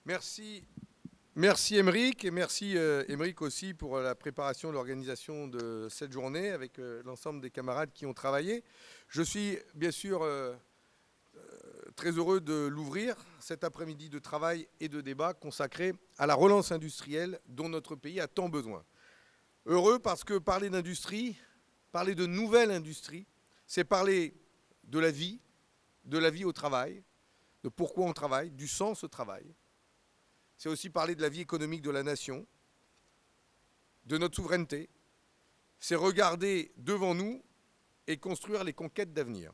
Merci, merci Émeric, et merci Émeric aussi pour la préparation, l'organisation de cette journée avec l'ensemble des camarades qui ont travaillé. Je suis bien sûr très heureux de l'ouvrir cet après-midi de travail et de débat consacré à la relance industrielle dont notre pays a tant besoin. Heureux parce que parler d'industrie, parler de nouvelle industrie, c'est parler de la vie au travail, de pourquoi on travaille, du sens au travail. C'est aussi parler de la vie économique de la nation, de notre souveraineté. C'est regarder devant nous et construire les conquêtes d'avenir.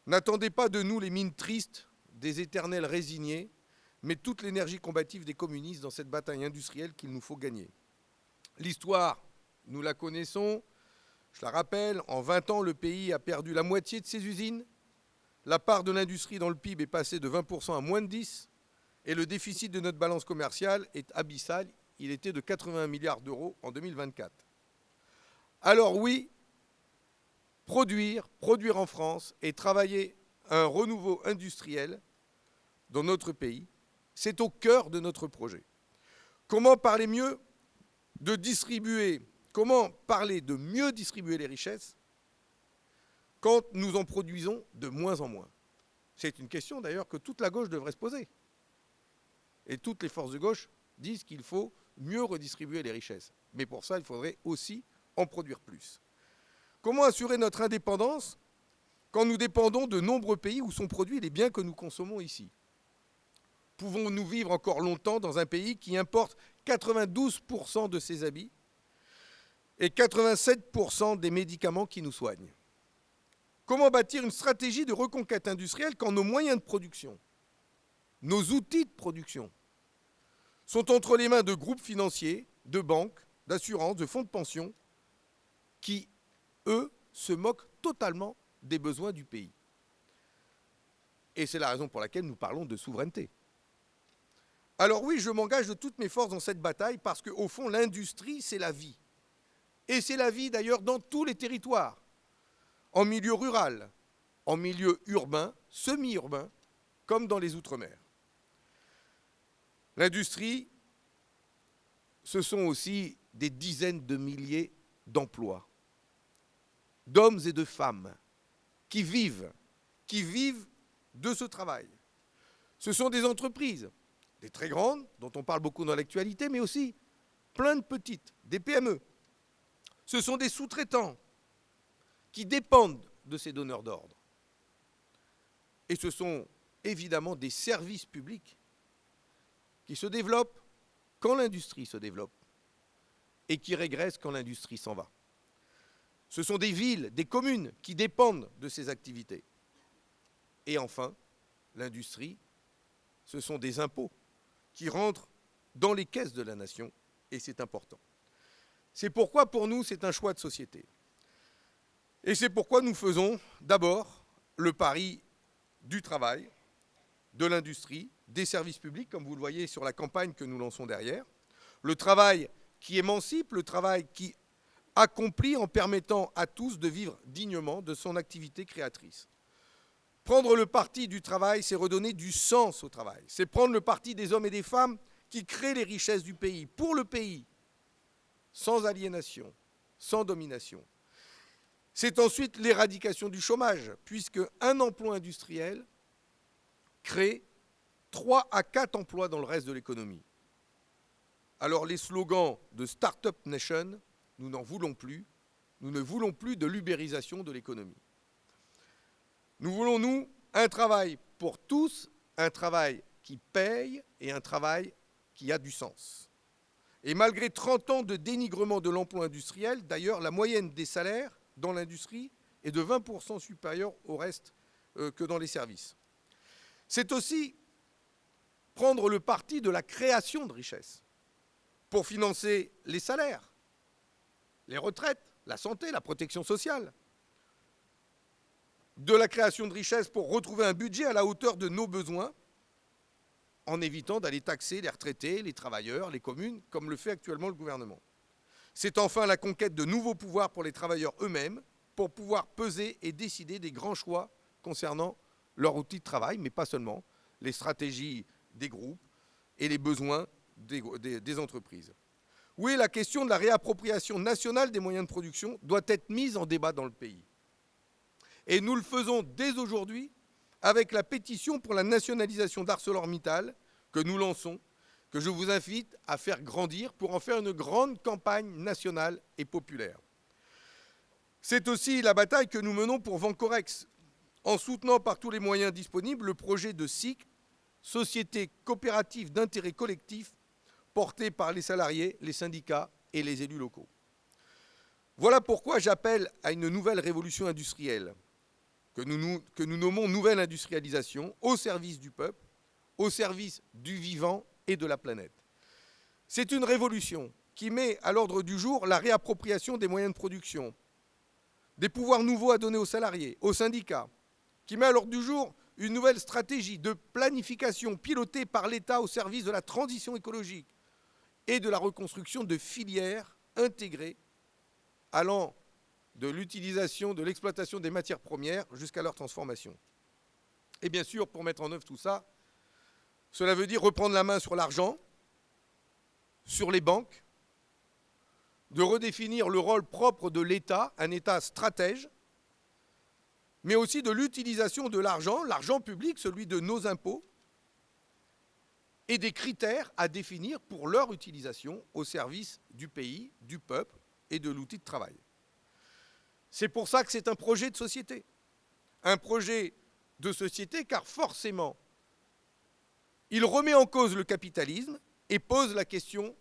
N'attendez pas de nous les mines tristes des éternels résignés, mais toute l'énergie combative des communistes dans cette bataille industrielle qu'il nous faut gagner. L'histoire, nous la connaissons. Je la rappelle, en 20 ans, le pays a perdu la moitié de ses usines. La part de l'industrie dans le PIB est passée de 20% à moins de 10%. Et le déficit de notre balance commerciale est abyssal. Il était de 81 milliards d'euros en 2024. Alors oui, produire en France et travailler à un renouveau industriel dans notre pays, c'est au cœur de notre projet. Comment parler mieux de distribuer, comment parler de mieux distribuer les richesses quand nous en produisons de moins en moins? C'est une question d'ailleurs que toute la gauche devrait se poser. Et toutes les forces de gauche disent qu'il faut mieux redistribuer les richesses. Mais pour ça, il faudrait aussi en produire plus. Comment assurer notre indépendance quand nous dépendons de nombreux pays où sont produits les biens que nous consommons ici? Pouvons-nous vivre encore longtemps dans un pays qui importe 92% de ses habits et 87% des médicaments qui nous soignent? Comment bâtir une stratégie de reconquête industrielle quand nos moyens de production, nos outils de production, sont entre les mains de groupes financiers, de banques, d'assurances, de fonds de pension, qui, eux, se moquent totalement des besoins du pays? Et c'est la raison pour laquelle nous parlons de souveraineté. Alors oui, je m'engage de toutes mes forces dans cette bataille parce qu'au fond, l'industrie, c'est la vie. Et c'est la vie d'ailleurs dans tous les territoires, en milieu rural, en milieu urbain, semi-urbain, comme dans les Outre-mer. L'industrie, ce sont aussi des dizaines de milliers d'emplois, d'hommes et de femmes qui vivent de ce travail. Ce sont des entreprises, des très grandes, dont on parle beaucoup dans l'actualité, mais aussi plein de petites, des PME. Ce sont des sous-traitants qui dépendent de ces donneurs d'ordre. Et ce sont évidemment des services publics qui se développent quand l'industrie se développe et qui régressent quand l'industrie s'en va. Ce sont des villes, des communes qui dépendent de ces activités. Et enfin, l'industrie, ce sont des impôts qui rentrent dans les caisses de la nation, et c'est important. C'est pourquoi, pour nous, c'est un choix de société. Et c'est pourquoi nous faisons d'abord le pari du travail, de l'industrie, des services publics, comme vous le voyez sur la campagne que nous lançons derrière. Le travail qui émancipe, le travail qui accomplit en permettant à tous de vivre dignement de son activité créatrice. Prendre le parti du travail, c'est redonner du sens au travail. C'est prendre le parti des hommes et des femmes qui créent les richesses du pays, pour le pays, sans aliénation, sans domination. C'est ensuite l'éradication du chômage, puisque un emploi industriel crée 3 à 4 emplois dans le reste de l'économie. Alors les slogans de Startup Nation, nous n'en voulons plus. Nous ne voulons plus de l'ubérisation de l'économie. Nous voulons, nous, un travail pour tous, un travail qui paye et un travail qui a du sens. Et malgré 30 ans de dénigrement de l'emploi industriel, d'ailleurs, la moyenne des salaires dans l'industrie est de 20% supérieure au reste que dans les services. C'est aussi prendre le parti de la création de richesses pour financer les salaires, les retraites, la santé, la protection sociale. De la création de richesses pour retrouver un budget à la hauteur de nos besoins, en évitant d'aller taxer les retraités, les travailleurs, les communes, comme le fait actuellement le gouvernement. C'est enfin la conquête de nouveaux pouvoirs pour les travailleurs eux-mêmes, pour pouvoir peser et décider des grands choix concernant leur outil de travail, mais pas seulement, les stratégies des groupes, et les besoins des entreprises. Oui, la question de la réappropriation nationale des moyens de production doit être mise en débat dans le pays. Et nous le faisons dès aujourd'hui avec la pétition pour la nationalisation d'ArcelorMittal que nous lançons, que je vous invite à faire grandir pour en faire une grande campagne nationale et populaire. C'est aussi la bataille que nous menons pour Vencorex, en soutenant par tous les moyens disponibles le projet de SIC, Société coopérative d'intérêt collectif, porté par les salariés, les syndicats et les élus locaux. Voilà pourquoi j'appelle à une nouvelle révolution industrielle, que nous nommons nouvelle industrialisation, au service du peuple, au service du vivant et de la planète. C'est une révolution qui met à l'ordre du jour la réappropriation des moyens de production, des pouvoirs nouveaux à donner aux salariés, aux syndicats, qui met à l'ordre du jour une nouvelle stratégie de planification pilotée par l'État au service de la transition écologique et de la reconstruction de filières intégrées allant de l'utilisation, de l'exploitation des matières premières jusqu'à leur transformation. Et bien sûr, pour mettre en œuvre tout ça, cela veut dire reprendre la main sur l'argent, sur les banques, de redéfinir le rôle propre de l'État, un État stratège, mais aussi de l'utilisation de l'argent public, celui de nos impôts, et des critères à définir pour leur utilisation au service du pays, du peuple et de l'outil de travail. C'est pour ça que c'est un projet de société. Un projet de société car forcément, il remet en cause le capitalisme et pose la question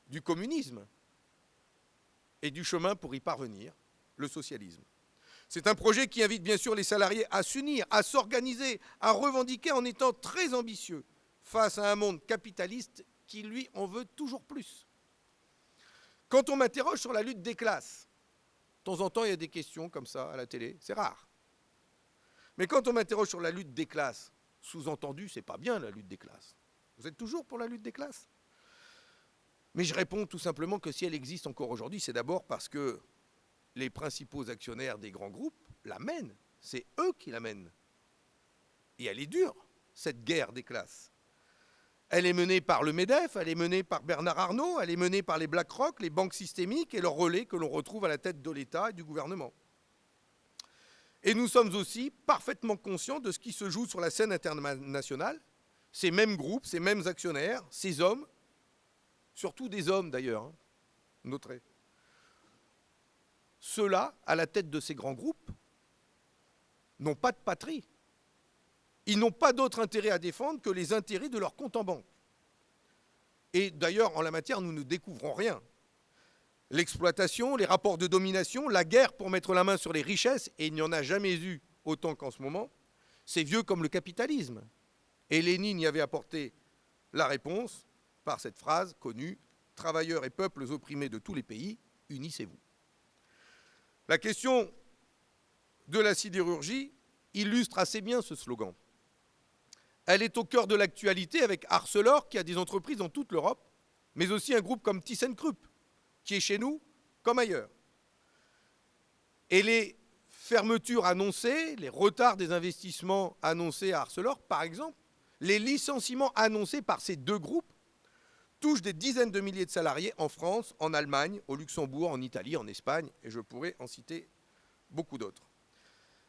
du communisme et du chemin pour y parvenir, le socialisme. C'est un projet qui invite bien sûr les salariés à s'unir, à s'organiser, à revendiquer en étant très ambitieux face à un monde capitaliste qui, lui, en veut toujours plus. Quand on m'interroge sur la lutte des classes, de temps en temps, il y a des questions comme ça à la télé, c'est rare. Mais quand on m'interroge sur la lutte des classes, sous-entendu, c'est pas bien la lutte des classes. Vous êtes toujours pour la lutte des classes? Mais je réponds tout simplement que si elle existe encore aujourd'hui, c'est d'abord parce que les principaux actionnaires des grands groupes la mènent. C'est eux qui la mènent. Et elle est dure, cette guerre des classes. Elle est menée par le MEDEF, elle est menée par Bernard Arnault, elle est menée par les BlackRock, les banques systémiques et leurs relais que l'on retrouve à la tête de l'État et du gouvernement. Et nous sommes aussi parfaitement conscients de ce qui se joue sur la scène internationale. Ces mêmes groupes, ces mêmes actionnaires, ces hommes, surtout des hommes d'ailleurs, noterez. Ceux-là, à la tête de ces grands groupes, n'ont pas de patrie. Ils n'ont pas d'autre intérêt à défendre que les intérêts de leur compte en banque. Et d'ailleurs, en la matière, nous ne découvrons rien. L'exploitation, les rapports de domination, la guerre pour mettre la main sur les richesses, et il n'y en a jamais eu autant qu'en ce moment, c'est vieux comme le capitalisme. Et Lénine y avait apporté la réponse par cette phrase connue, « Travailleurs et peuples opprimés de tous les pays, unissez-vous ». La question de la sidérurgie illustre assez bien ce slogan. Elle est au cœur de l'actualité avec Arcelor, qui a des entreprises dans toute l'Europe, mais aussi un groupe comme ThyssenKrupp, qui est chez nous comme ailleurs. Et les fermetures annoncées, les retards des investissements annoncés à Arcelor, par exemple, les licenciements annoncés par ces deux groupes, touchent des dizaines de milliers de salariés en France, en Allemagne, au Luxembourg, en Italie, en Espagne, et je pourrais en citer beaucoup d'autres.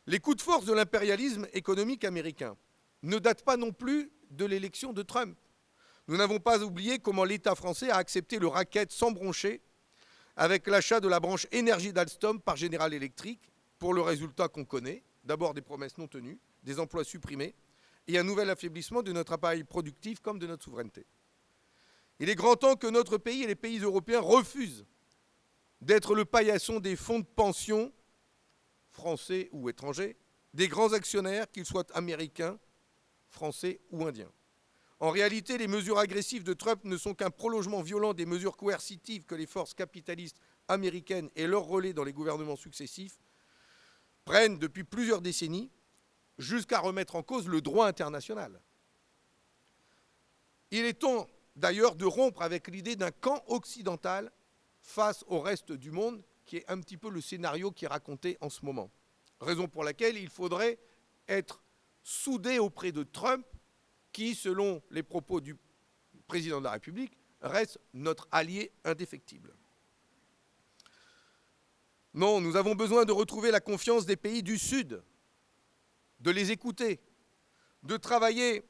Les coups de force de l'impérialisme économique américain ne datent pas non plus de l'élection de Trump. Nous n'avons pas oublié comment l'État français a accepté le racket sans broncher avec l'achat de la branche énergie d'Alstom par General Electric, pour le résultat qu'on connaît, d'abord des promesses non tenues, des emplois supprimés, et un nouvel affaiblissement de notre appareil productif comme de notre souveraineté. Il est grand temps que notre pays et les pays européens refusent d'être le paillasson des fonds de pension, français ou étrangers, des grands actionnaires, qu'ils soient américains, français ou indiens. En réalité, les mesures agressives de Trump ne sont qu'un prolongement violent des mesures coercitives que les forces capitalistes américaines et leurs relais dans les gouvernements successifs prennent depuis plusieurs décennies, jusqu'à remettre en cause le droit international. Il est temps d'ailleurs de rompre avec l'idée d'un camp occidental face au reste du monde, qui est un petit peu le scénario qui est raconté en ce moment. Raison pour laquelle il faudrait être soudé auprès de Trump, qui, selon les propos du président de la République, reste notre allié indéfectible. Non, nous avons besoin de retrouver la confiance des pays du Sud, de les écouter, de travailler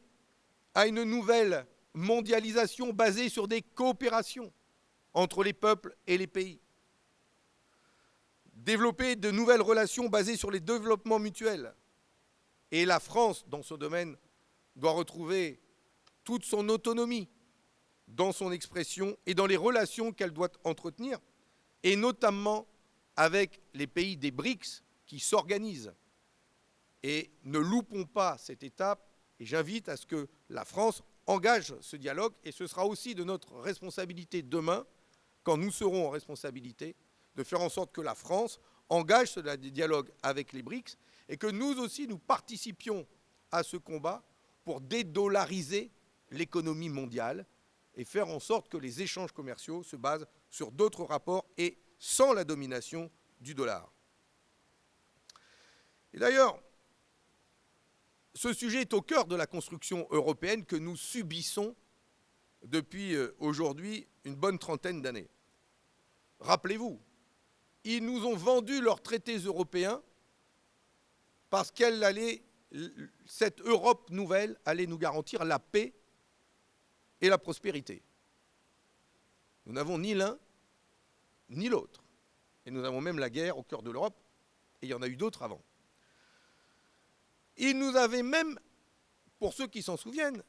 à une nouvelle mondialisation basée sur des coopérations entre les peuples et les pays. Développer de nouvelles relations basées sur les développements mutuels. Et la France, dans ce domaine, doit retrouver toute son autonomie dans son expression et dans les relations qu'elle doit entretenir, et notamment avec les pays des BRICS qui s'organisent. Et ne loupons pas cette étape, et j'invite à ce que la France engage ce dialogue, et ce sera aussi de notre responsabilité demain, quand nous serons en responsabilité, de faire en sorte que la France engage ce dialogue avec les BRICS, et que nous aussi nous participions à ce combat pour dédollariser l'économie mondiale et faire en sorte que les échanges commerciaux se basent sur d'autres rapports et sans la domination du dollar. Et d'ailleurs, ce sujet est au cœur de la construction européenne que nous subissons depuis aujourd'hui une bonne trentaine d'années. Rappelez-vous, ils nous ont vendu leurs traités européens parce cette Europe nouvelle allait nous garantir la paix et la prospérité. Nous n'avons ni l'un ni l'autre. Et nous avons même la guerre au cœur de l'Europe, et il y en a eu d'autres avant. Ils nous avaient même, pour ceux qui s'en souviennent,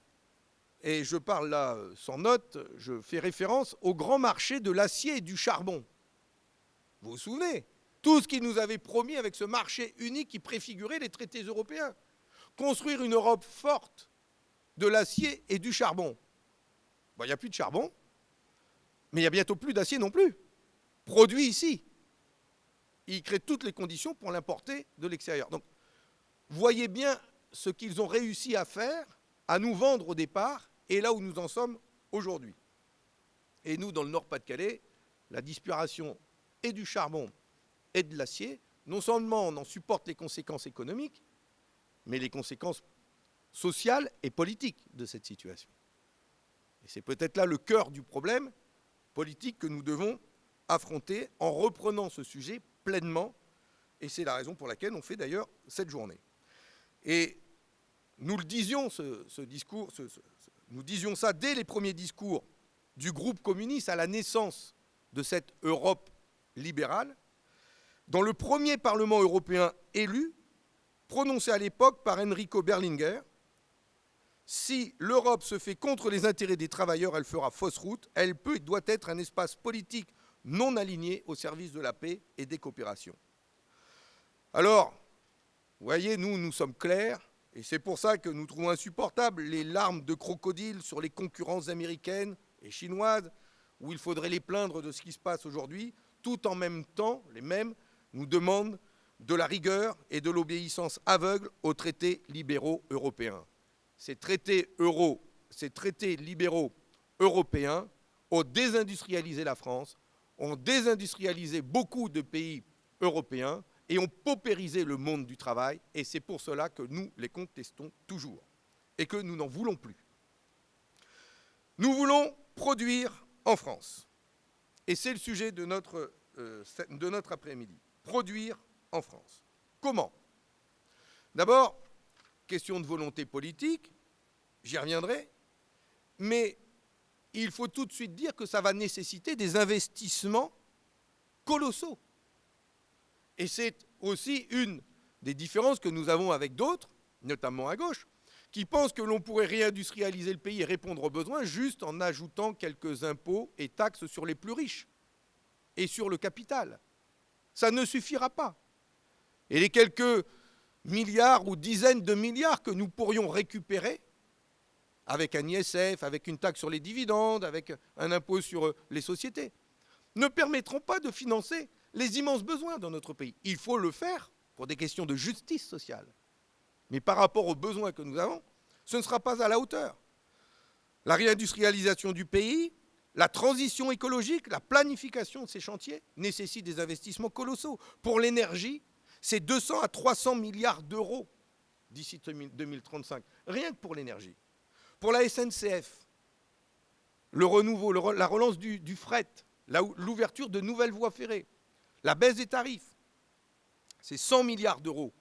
et je parle là sans note, je fais référence au grand marché de l'acier et du charbon. Vous vous souvenez ? Tout ce qu'ils nous avaient promis avec ce marché unique qui préfigurait les traités européens. Construire une Europe forte de l'acier et du charbon. Bon, il n'y a plus de charbon, mais il n'y a bientôt plus d'acier non plus. Produit ici. Ils créent toutes les conditions pour l'importer de l'extérieur. Donc, voyez bien ce qu'ils ont réussi à faire, à nous vendre au départ, et là où nous en sommes aujourd'hui. Et nous, dans le Nord-Pas-de-Calais, la disparition et du charbon et de l'acier, non seulement on en supporte les conséquences économiques, mais les conséquences sociales et politiques de cette situation. Et c'est peut-être là le cœur du problème politique que nous devons affronter en reprenant ce sujet pleinement, et c'est la raison pour laquelle on fait d'ailleurs cette journée. Et nous le disions, nous disions ça dès les premiers discours du groupe communiste à la naissance de cette Europe libérale, dans le premier Parlement européen élu, prononcé à l'époque par Enrico Berlinguer, si l'Europe se fait contre les intérêts des travailleurs, elle fera fausse route, elle peut et doit être un espace politique non aligné au service de la paix et des coopérations. Alors, vous voyez, nous sommes clairs, et c'est pour ça que nous trouvons insupportables les larmes de crocodile sur les concurrences américaines et chinoises, où il faudrait les plaindre de ce qui se passe aujourd'hui, tout en même temps, les mêmes nous demandent de la rigueur et de l'obéissance aveugle aux traités libéraux européens. Ces traités libéraux européens ont désindustrialisé la France, ont désindustrialisé beaucoup de pays européens et ont paupérisé le monde du travail, et c'est pour cela que nous les contestons toujours et que nous n'en voulons plus. Nous voulons produire en France, et c'est le sujet de notre après-midi. Produire en France. Comment ? D'abord, question de volonté politique, j'y reviendrai, mais il faut tout de suite dire que ça va nécessiter des investissements colossaux. Et c'est aussi une des différences que nous avons avec d'autres, notamment à gauche, qui pensent que l'on pourrait réindustrialiser le pays et répondre aux besoins juste en ajoutant quelques impôts et taxes sur les plus riches et sur le capital. Ça ne suffira pas. Et les quelques milliards ou dizaines de milliards que nous pourrions récupérer avec un ISF, avec une taxe sur les dividendes, avec un impôt sur les sociétés, ne permettront pas de financer les immenses besoins dans notre pays. Il faut le faire pour des questions de justice sociale. Mais par rapport aux besoins que nous avons, ce ne sera pas à la hauteur. La réindustrialisation du pays, la transition écologique, la planification de ces chantiers nécessitent des investissements colossaux. Pour l'énergie, c'est 200 à 300 milliards d'euros d'ici 2035, rien que pour l'énergie. Pour la SNCF, le renouveau, la relance du fret, l'ouverture de nouvelles voies ferrées, la baisse des tarifs. C'est 100 milliards d'euros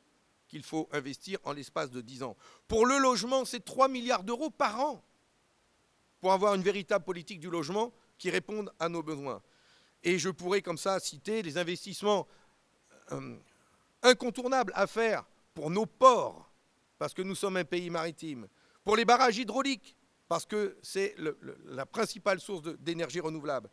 qu'il faut investir en l'espace de 10 ans. Pour le logement, c'est 3 milliards d'euros par an pour avoir une véritable politique du logement qui réponde à nos besoins. Et je pourrais comme ça citer les investissements incontournables à faire pour nos ports, parce que nous sommes un pays maritime, pour les barrages hydrauliques, parce que c'est la principale source d'énergie renouvelable.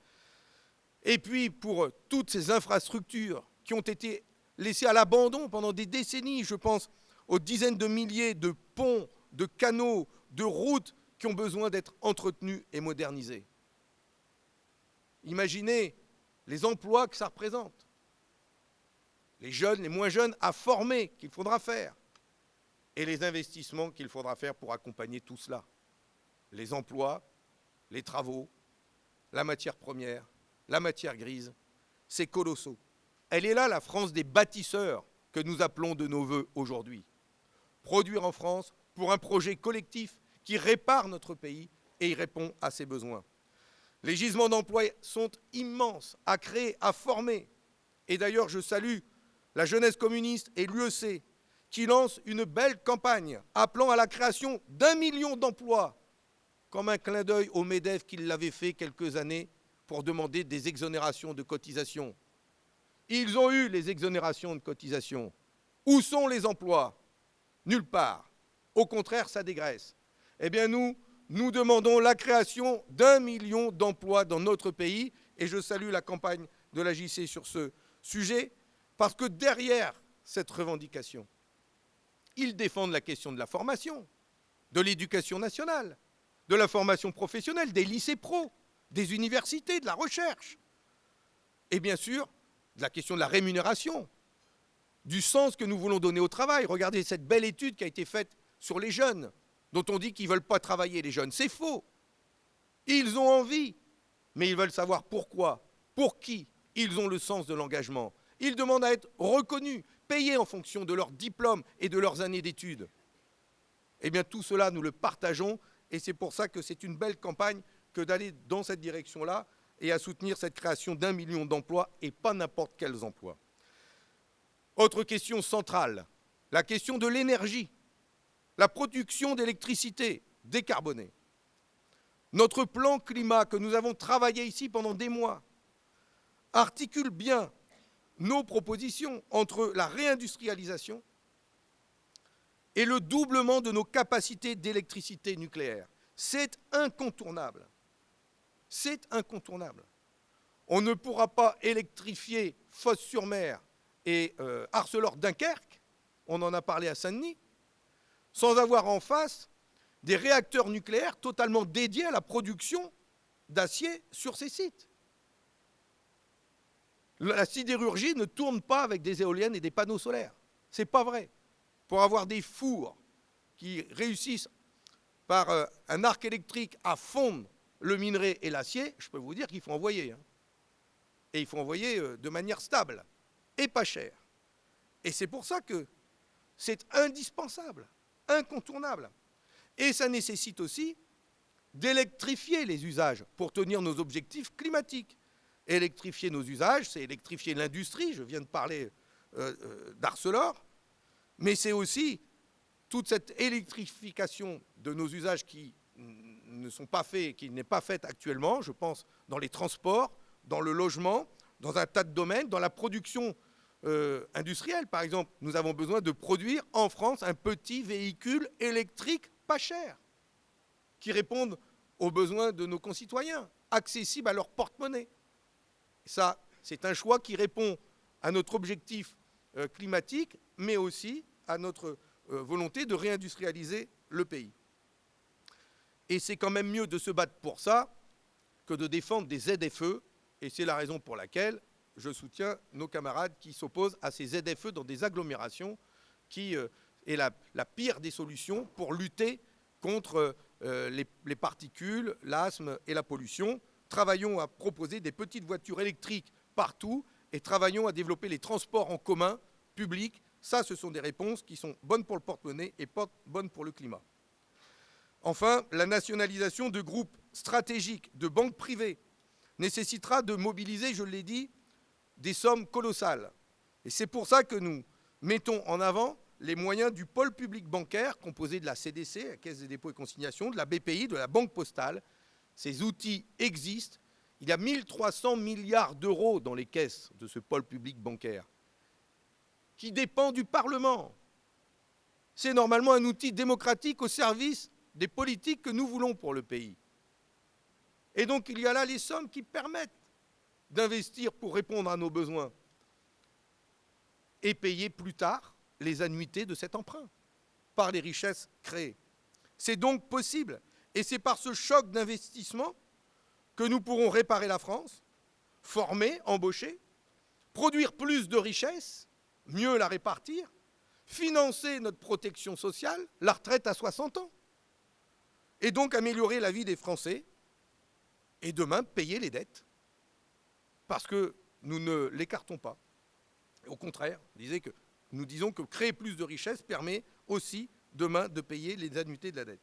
Et puis pour toutes ces infrastructures qui ont été laissées à l'abandon pendant des décennies, je pense aux dizaines de milliers de ponts, de canaux, de routes qui ont besoin d'être entretenus et modernisés. Imaginez les emplois que ça représente, les jeunes, les moins jeunes à former qu'il faudra faire, et les investissements qu'il faudra faire pour accompagner tout cela. Les emplois, les travaux, la matière première, la matière grise, c'est colossaux. Elle est là, la France des bâtisseurs que nous appelons de nos vœux aujourd'hui. Produire en France pour un projet collectif qui répare notre pays et y répond à ses besoins. Les gisements d'emploi sont immenses à créer, à former. Et d'ailleurs, je salue la jeunesse communiste et l'UEC qui lancent une belle campagne appelant à la création d'1 million d'emplois, comme un clin d'œil au MEDEF qui l'avait fait quelques années pour demander des exonérations de cotisations. Ils ont eu les exonérations de cotisations. Où sont les emplois? Nulle part. Au contraire, ça dégraisse. Eh bien, nous demandons la création d'1 million d'emplois dans notre pays, et je salue la campagne de la JC sur ce sujet, parce que derrière cette revendication, ils défendent la question de la formation, de l'éducation nationale, de la formation professionnelle, des lycées pro, des universités, de la recherche, et bien sûr, de la question de la rémunération, du sens que nous voulons donner au travail. Regardez cette belle étude qui a été faite sur les jeunes, dont on dit qu'ils ne veulent pas travailler, les jeunes. C'est faux. Ils ont envie, mais ils veulent savoir pourquoi, pour qui. Ils ont le sens de l'engagement. Ils demandent à être reconnus, payés en fonction de leur diplôme et de leurs années d'études. Eh bien, tout cela, nous le partageons, et c'est pour ça que c'est une belle campagne que d'aller dans cette direction-là et à soutenir cette création d'1 million d'emplois, et pas n'importe quels emplois. Autre question centrale, la question de l'énergie, la production d'électricité décarbonée. Notre plan climat que nous avons travaillé ici pendant des mois articule bien nos propositions entre la réindustrialisation et le doublement de nos capacités d'électricité nucléaire. C'est incontournable. C'est incontournable. On ne pourra pas électrifier Fos-sur-Mer et Arcelor-Dunkerque, on en a parlé à Saint-Denis, sans avoir en face des réacteurs nucléaires totalement dédiés à la production d'acier sur ces sites. La sidérurgie ne tourne pas avec des éoliennes et des panneaux solaires. Ce n'est pas vrai. Pour avoir des fours qui réussissent par un arc électrique à fondre le minerai et l'acier, je peux vous dire qu'il faut envoyer. Et il faut envoyer de manière stable et pas chère. Et c'est pour ça que c'est indispensable, incontournable. Et ça nécessite aussi d'électrifier les usages pour tenir nos objectifs climatiques. Électrifier nos usages, c'est électrifier l'industrie, je viens de parler d'Arcelor, mais c'est aussi toute cette électrification de nos usages qui ne sont pas faits, qui n'est pas faite actuellement, je pense dans les transports, dans le logement, dans un tas de domaines, dans la production industrielle. Par exemple, nous avons besoin de produire en France un petit véhicule électrique pas cher, qui réponde aux besoins de nos concitoyens, accessible à leur porte-monnaie. Ça, c'est un choix qui répond à notre objectif climatique, mais aussi à notre volonté de réindustrialiser le pays. Et c'est quand même mieux de se battre pour ça que de défendre des ZFE, et c'est la raison pour laquelle je soutiens nos camarades qui s'opposent à ces ZFE dans des agglomérations, qui est la pire des solutions pour lutter contre les particules, l'asthme et la pollution. Travaillons à proposer des petites voitures électriques partout et travaillons à développer les transports en commun publics. Ça, ce sont des réponses qui sont bonnes pour le porte-monnaie et pas bonnes pour le climat. Enfin, la nationalisation de groupes stratégiques, de banques privées, nécessitera de mobiliser, je l'ai dit, des sommes colossales. Et c'est pour ça que nous mettons en avant les moyens du pôle public bancaire, composé de la CDC, la Caisse des dépôts et consignations, de la BPI, de la Banque postale. Ces outils existent. Il y a 1 300 milliards d'euros dans les caisses de ce pôle public bancaire, qui dépend du Parlement. C'est normalement un outil démocratique au service des politiques que nous voulons pour le pays. Et donc il y a là les sommes qui permettent d'investir pour répondre à nos besoins et payer plus tard les annuités de cet emprunt par les richesses créées. C'est donc possible. Et c'est par ce choc d'investissement que nous pourrons réparer la France, former, embaucher, produire plus de richesses, mieux la répartir, financer notre protection sociale, la retraite à 60 ans, et donc améliorer la vie des Français, et demain payer les dettes, parce que nous ne l'écartons pas. Au contraire, nous disons que créer plus de richesses permet aussi demain de payer les annuités de la dette.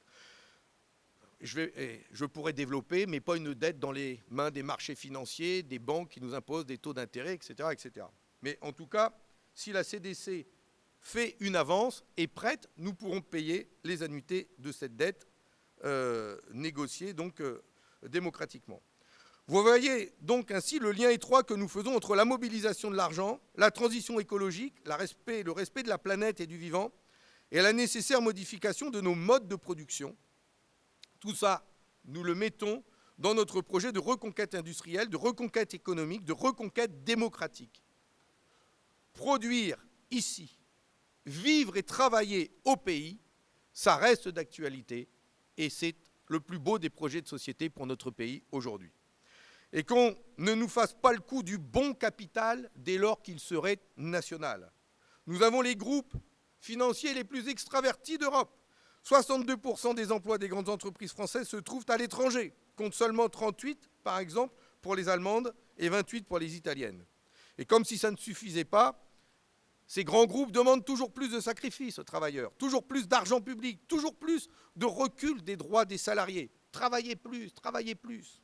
Je pourrais développer, mais pas une dette dans les mains des marchés financiers, des banques qui nous imposent des taux d'intérêt, etc., etc. Mais en tout cas, si la CDC fait une avance et prête, nous pourrons payer les annuités de cette dette négociée donc démocratiquement. Vous voyez donc ainsi le lien étroit que nous faisons entre la mobilisation de l'argent, la transition écologique, le respect de la planète et du vivant, et la nécessaire modification de nos modes de production. Tout ça, nous le mettons dans notre projet de reconquête industrielle, de reconquête économique, de reconquête démocratique. Produire ici, vivre et travailler au pays, ça reste d'actualité et c'est le plus beau des projets de société pour notre pays aujourd'hui. Et qu'on ne nous fasse pas le coup du bon capital dès lors qu'il serait national. Nous avons les groupes financiers les plus extravertis d'Europe. 62% des emplois des grandes entreprises françaises se trouvent à l'étranger, contre seulement 38, par exemple, pour les Allemandes et 28 pour les Italiennes. Et comme si ça ne suffisait pas, ces grands groupes demandent toujours plus de sacrifices aux travailleurs, toujours plus d'argent public, toujours plus de recul des droits des salariés. Travailler plus, travailler plus.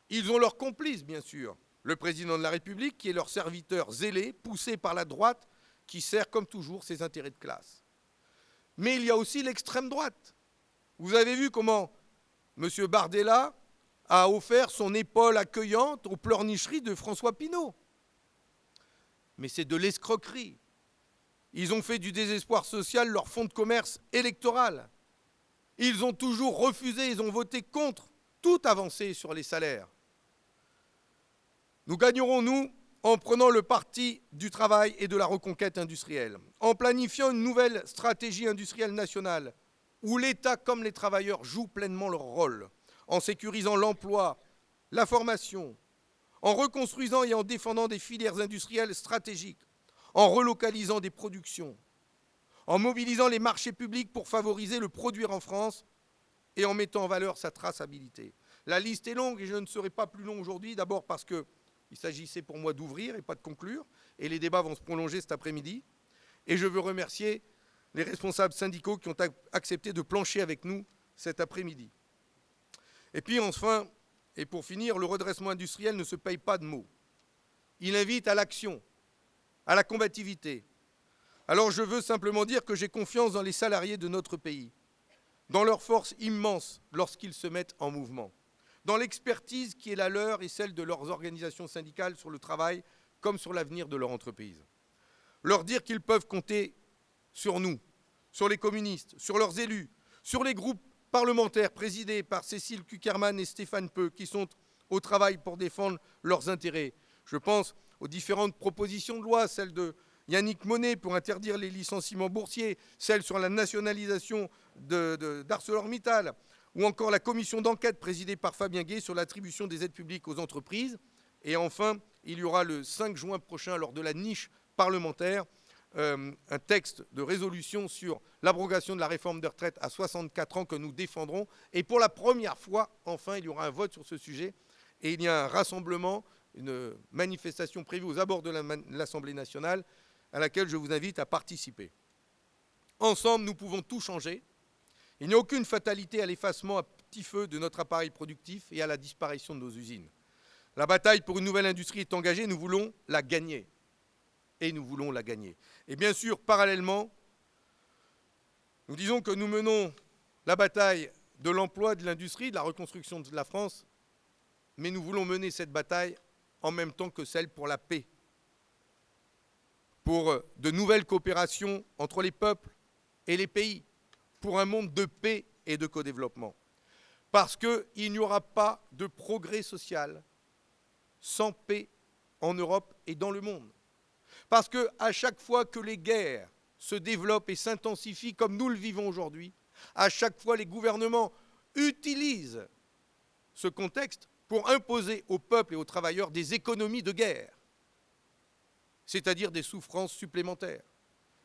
Ils ont leurs complices, bien sûr. Le président de la République, qui est leur serviteur zélé, poussé par la droite, qui sert, comme toujours, ses intérêts de classe. Mais il y a aussi l'extrême droite. Vous avez vu comment M. Bardella a offert son épaule accueillante aux pleurnicheries de François Pinault. Mais c'est de l'escroquerie. Ils ont fait du désespoir social leur fonds de commerce électoral. Ils ont toujours refusé, ils ont voté contre toute avancée sur les salaires. Nous gagnerons, nous, en prenant le parti du travail et de la reconquête industrielle, en planifiant une nouvelle stratégie industrielle nationale où l'État comme les travailleurs jouent pleinement leur rôle, en sécurisant l'emploi, la formation, en reconstruisant et en défendant des filières industrielles stratégiques, en relocalisant des productions, en mobilisant les marchés publics pour favoriser le produire en France et en mettant en valeur sa traçabilité. La liste est longue et je ne serai pas plus long aujourd'hui, d'abord parce qu'il s'agissait pour moi d'ouvrir et pas de conclure, et les débats vont se prolonger cet après-midi. Et je veux remercier les responsables syndicaux qui ont accepté de plancher avec nous cet après-midi. Et puis enfin, et pour finir, le redressement industriel ne se paye pas de mots. Il invite à l'action, à la combativité. Alors je veux simplement dire que j'ai confiance dans les salariés de notre pays, dans leur force immense lorsqu'ils se mettent en mouvement, dans l'expertise qui est la leur et celle de leurs organisations syndicales sur le travail comme sur l'avenir de leur entreprise. Leur dire qu'ils peuvent compter sur nous, sur les communistes, sur leurs élus, sur les groupes parlementaires présidés par Cécile Cukierman et Stéphane Peu, qui sont au travail pour défendre leurs intérêts. Je pense aux différentes propositions de loi, celle de Yannick Monnet pour interdire les licenciements boursiers, celle sur la nationalisation d'ArcelorMittal, ou encore la commission d'enquête présidée par Fabien Gay sur l'attribution des aides publiques aux entreprises. Et enfin, il y aura le 5 juin prochain, lors de la niche parlementaire, un texte de résolution sur l'abrogation de la réforme des retraites à 64 ans que nous défendrons. Et pour la première fois, enfin, il y aura un vote sur ce sujet. Et il y a un rassemblement, une manifestation prévue aux abords de l'Assemblée nationale à laquelle je vous invite à participer. Ensemble, nous pouvons tout changer. Il n'y a aucune fatalité à l'effacement à petit feu de notre appareil productif et à la disparition de nos usines. La bataille pour une nouvelle industrie est engagée, nous voulons la gagner. Et nous voulons la gagner. Et bien sûr, parallèlement, nous disons que nous menons la bataille de l'emploi, de l'industrie, de la reconstruction de la France, mais nous voulons mener cette bataille en même temps que celle pour la paix, pour de nouvelles coopérations entre les peuples et les pays, pour un monde de paix et de co-développement. Parce qu'il n'y aura pas de progrès social sans paix en Europe et dans le monde. Parce qu'à chaque fois que les guerres se développent et s'intensifient comme nous le vivons aujourd'hui, à chaque fois les gouvernements utilisent ce contexte pour imposer aux peuples et aux travailleurs des économies de guerre, c'est-à-dire des souffrances supplémentaires.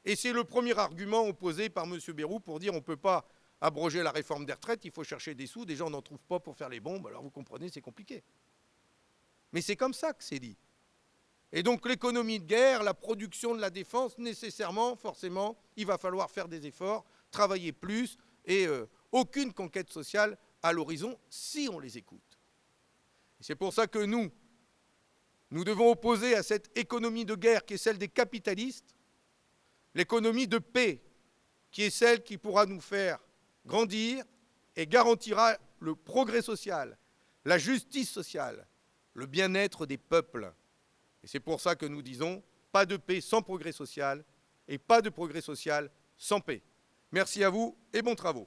Et c'est le premier argument opposé par M. Bayrou pour dire on ne peut pas abroger la réforme des retraites, il faut chercher des sous, des gens n'en trouvent pas pour faire les bombes, alors vous comprenez, c'est compliqué. Mais c'est comme ça que c'est dit. Et donc l'économie de guerre, la production de la défense, nécessairement, forcément, il va falloir faire des efforts, travailler plus, et aucune conquête sociale à l'horizon si on les écoute. Et c'est pour ça que nous devons opposer à cette économie de guerre qui est celle des capitalistes, l'économie de paix qui est celle qui pourra nous faire grandir et garantira le progrès social, la justice sociale, le bien-être des peuples. Et c'est pour ça que nous disons pas de paix sans progrès social et pas de progrès social sans paix. Merci à vous et bons travaux.